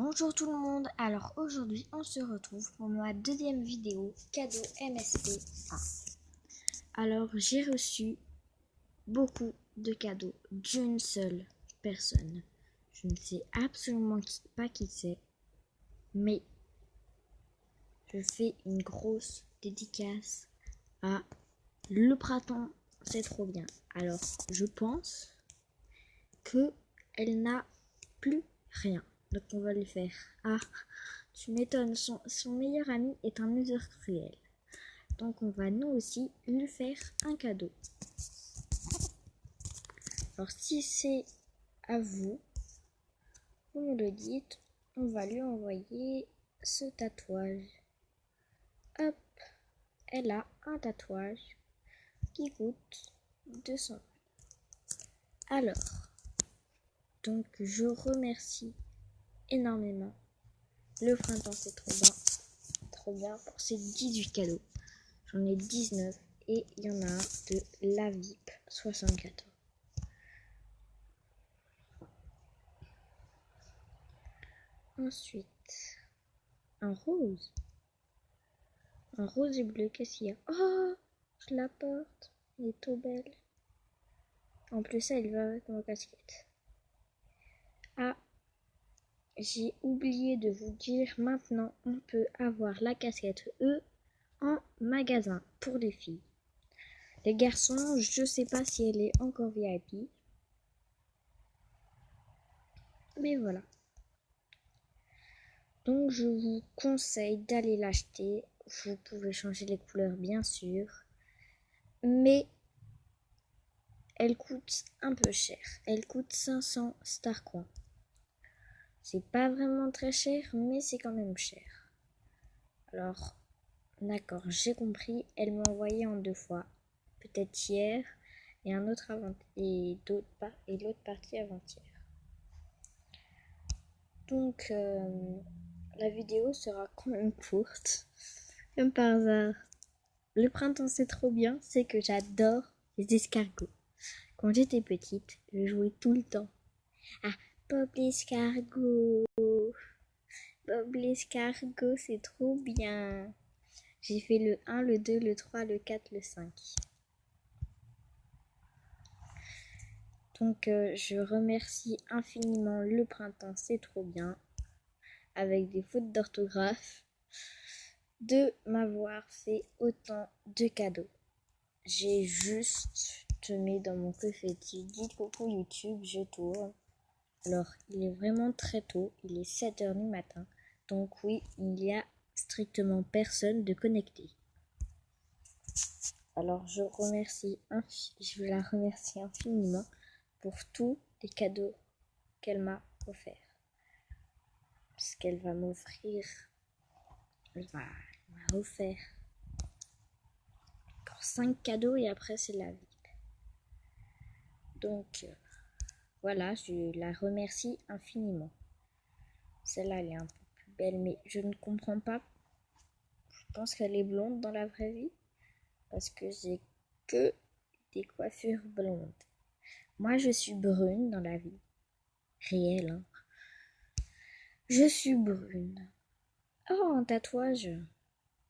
Bonjour tout le monde, alors aujourd'hui on se retrouve pour ma deuxième vidéo cadeau MSP1. Alors j'ai reçu beaucoup de cadeaux d'une seule personne. Je ne sais absolument pas qui c'est, mais je fais une grosse dédicace à Le Printemps, c'est trop bien. Alors je pense que elle n'a plus rien. Donc on va lui faire. Ah, tu m'étonnes, son meilleur ami est un useur cruel. Donc on va nous aussi lui faire un cadeau. Alors si c'est à vous, vous me le dites, on va lui envoyer ce tatouage. Hop, elle a un tatouage qui coûte 200 €. Alors, donc je remercie énormément. Le Printemps c'est trop bien pour ces 18 cadeaux. J'en ai 19 et il y en a un de la VIP 74. Ensuite, un rose. Un rose et bleu, qu'est-ce qu'il y a? Oh, je la porte, elle est trop belle. En plus, ça, elle va avec ma casquette. Ah, j'ai oublié de vous dire, maintenant, on peut avoir la casquette E en magasin pour les filles. Les garçons, je sais pas si elle est encore VIP. Mais voilà. Donc je vous conseille d'aller l'acheter. Vous pouvez changer les couleurs bien sûr. Mais elle coûte un peu cher. Elle coûte 500 Starcoin. C'est pas vraiment très cher, mais c'est quand même cher. Alors, d'accord, j'ai compris. Elle m'a envoyé en 2 fois. Peut-être hier et un autre avant et l'autre partie avant-hier. Donc la vidéo sera quand même courte. Comme par hasard. Le printemps c'est trop bien, c'est que j'adore les escargots. Quand j'étais petite, je jouais tout le temps. Ah, Bob l'escargot. Bob l'escargot, c'est trop bien. J'ai fait le 1, le 2, le 3, le 4, le 5. Donc je remercie infiniment Le Printemps, c'est trop bien. Avec des fautes d'orthographe. De m'avoir fait autant de cadeaux. J'ai juste mis dans mon confetti. Dites coucou YouTube, je tourne. Alors, il est vraiment très tôt, il est 7h du matin. Donc oui, il n'y a strictement personne de connecté. Alors, je la remercie infiniment pour tous les cadeaux qu'elle m'a offerts. Parce qu'elle va m'offrir, elle m'a offert encore 5 cadeaux et après c'est la vie. Donc, voilà, je la remercie infiniment. Celle-là, elle est un peu plus belle, mais je ne comprends pas. Je pense qu'elle est blonde dans la vraie vie. Parce que j'ai que des coiffures blondes. Moi, je suis brune dans la vie. Réelle, hein. Je suis brune. Oh, un tatouage.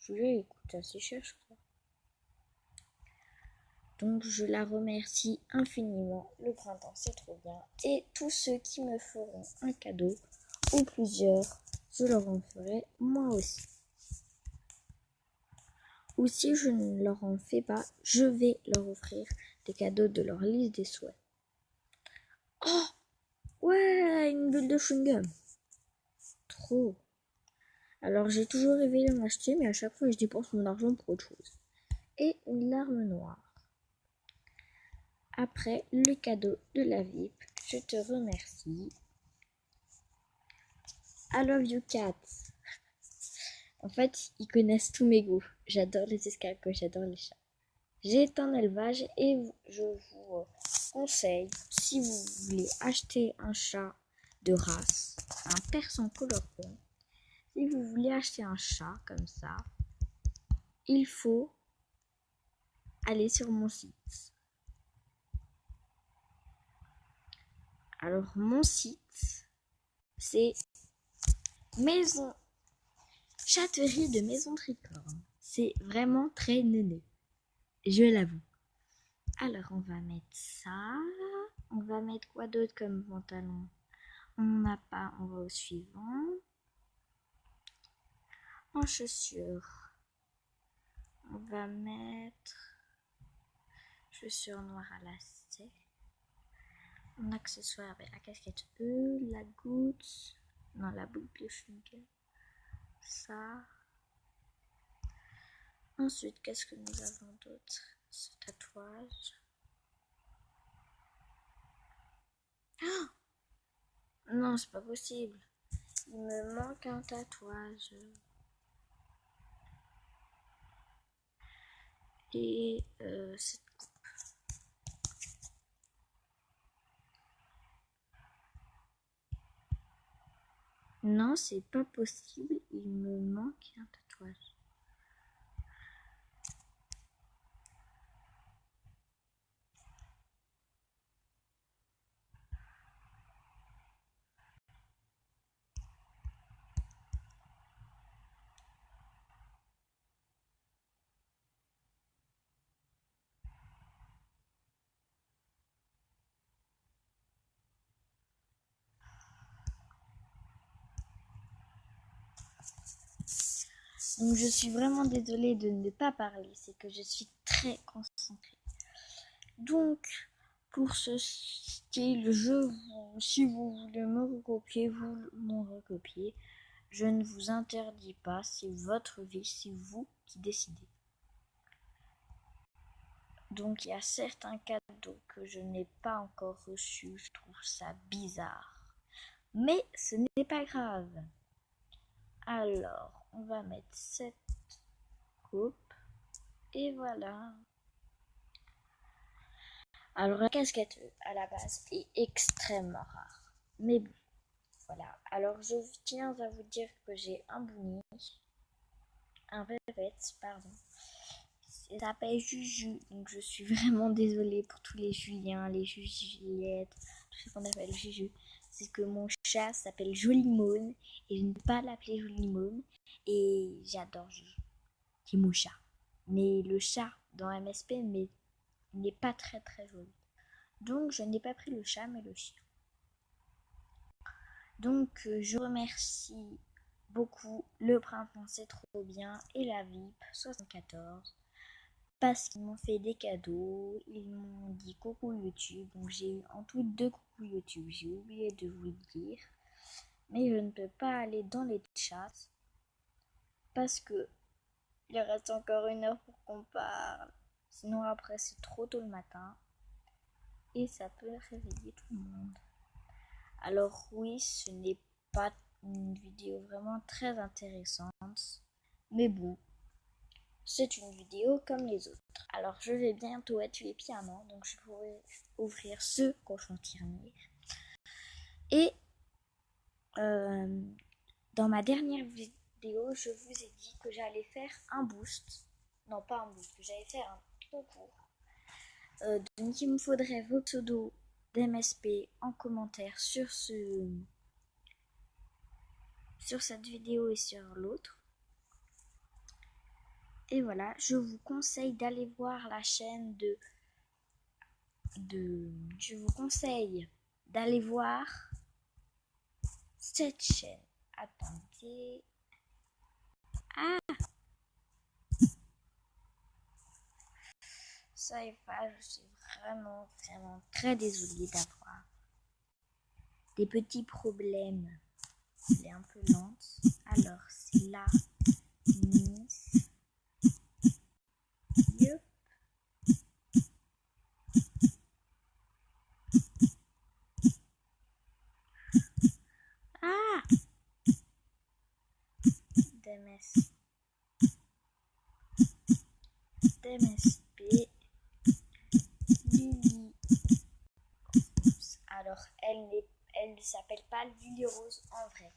Je lui coûte assez cher, je crois. Donc, je la remercie infiniment. Le printemps, c'est trop bien. Et tous ceux qui me feront un cadeau, ou plusieurs, je leur en ferai moi aussi. Ou si je ne leur en fais pas, je vais leur offrir des cadeaux de leur liste des souhaits. Oh, ouais, une bulle de chewing-gum. Trop. Alors j'ai toujours rêvé de m'acheter, mais à chaque fois je dépense mon argent pour autre chose. Et une larme noire. Après le cadeau de la VIP, je te remercie. I love you cats. En fait, ils connaissent tous mes goûts. J'adore les escargots, j'adore les chats. J'ai un élevage et je vous conseille, si vous voulez acheter un chat de race, un persan colorpon, si vous voulez acheter un chat comme ça, il faut aller sur mon site. Alors mon site, c'est Maison. Chatterie de Maison Tricorne. C'est vraiment très neuneux. Je l'avoue. Alors, on va mettre ça. On va mettre quoi d'autre comme pantalon? On n'a pas, on va au suivant. En chaussures, on va mettre chaussures noires à lacets. En accessoire avec la casquette E, la goutte, non la boucle de chewing-gum. Ça. Ensuite, qu'est-ce que nous avons d'autre? Ce tatouage. Oh non, c'est pas possible. Il me manque un tatouage. Et cette coupe. Non, c'est pas possible. Il me manque un tatouage. Donc je suis vraiment désolée de ne pas parler, c'est que je suis très concentrée. Donc pour ce style, si vous voulez me recopier, vous m'en recopiez. Je ne vous interdis pas, c'est votre vie, c'est vous qui décidez. Donc il y a certains cadeaux que je n'ai pas encore reçus, je trouve ça bizarre. Mais ce n'est pas grave. Alors, on va mettre cette coupe. Et voilà. Alors, la casquette à la base est extrêmement rare. Mais bon, voilà. Alors, je tiens à vous dire que j'ai un bounie. Un répète, pardon. Ça s'appelle Juju. Donc, je suis vraiment désolée pour tous les Juliens, les Juliettes, tout ce qu'on appelle Juju. C'est que mon chat s'appelle Jolimone et je ne peux pas l'appeler Jolimone. Et j'adore Juju, qui est mon chat. Mais le chat dans MSP n'est pas très très joli. Donc je n'ai pas pris le chat mais le chien. Donc je remercie beaucoup le printemps c'est trop bien et la VIP 74 parce qu'ils m'ont fait des cadeaux, ils m'ont dit coucou YouTube, donc j'ai eu en tout 2 coucou YouTube, j'ai oublié de vous le dire, mais je ne peux pas aller dans les chats parce que il reste encore 1 heure pour qu'on parle, sinon après c'est trop tôt le matin et ça peut réveiller tout le monde. Alors oui, ce n'est pas une vidéo vraiment très intéressante, mais bon, c'est une vidéo comme les autres. Alors je vais bientôt être les pianos, donc je pourrai ouvrir ce cochon tirnier. Et dans ma dernière vidéo, je vous ai dit que j'allais faire un boost. Non, pas un boost, que j'allais faire un concours. Donc il me faudrait vos pseudos d'MSP en commentaire sur cette vidéo et sur l'autre. Et voilà, je vous conseille d'aller voir la chaîne je vous conseille d'aller voir cette chaîne. Attendez. Ah, ça est pas, je suis vraiment très désolée d'avoir des petits problèmes. Elle est un peu lente. Alors, c'est là. Miss. Yep. Ah, d'MSP. Lily. Alors, elle ne s'appelle pas Lily Rose en vrai.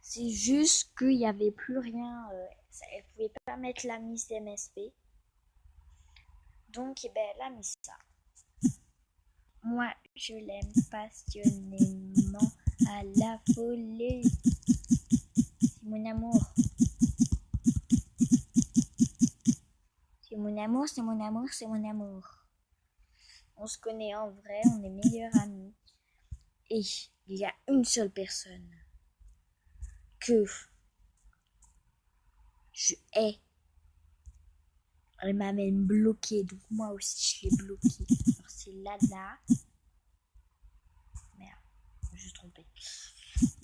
C'est juste qu'il n'y avait plus rien. Elle ne pouvait pas mettre la Miss d'MSP. Donc, elle a mis ça. Moi, je l'aime passionnément à la folie. amour. C'est mon amour, c'est mon amour, c'est mon amour. On se connaît en vrai, on est meilleurs amis. Et il y a une seule personne que je hais. Elle m'a même bloqué, donc moi aussi je l'ai bloqué. Alors c'est Lala. Merde, je me suis trompée.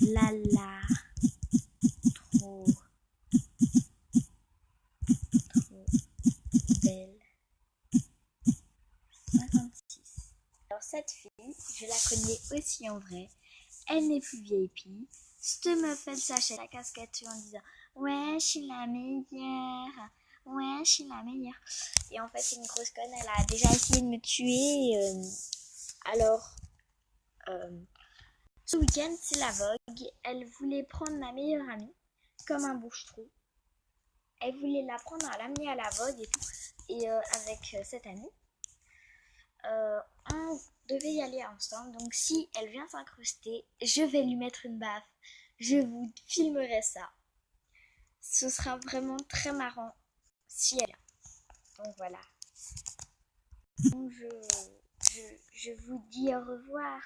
Lala. Trop belle. 56. Alors cette fille, je la connais aussi en vrai. Elle n'est plus VIP. Cette meuf, elle s'achète la casquette en disant ouais, je suis la meilleure. Ouais, je suis la meilleure. Et en fait, c'est une grosse conne. Elle a déjà essayé de me tuer. Ce week-end, c'est la Vogue. Elle voulait prendre ma meilleure amie comme un bouche-trou. Elle voulait la prendre à l'amener à la Vogue et tout. Et avec cette amie, on devait y aller ensemble. Donc si elle vient s'incruster, je vais lui mettre une baffe. Je vous filmerai ça. Ce sera vraiment très marrant si elle vient. Donc voilà. Donc je vous dis au revoir.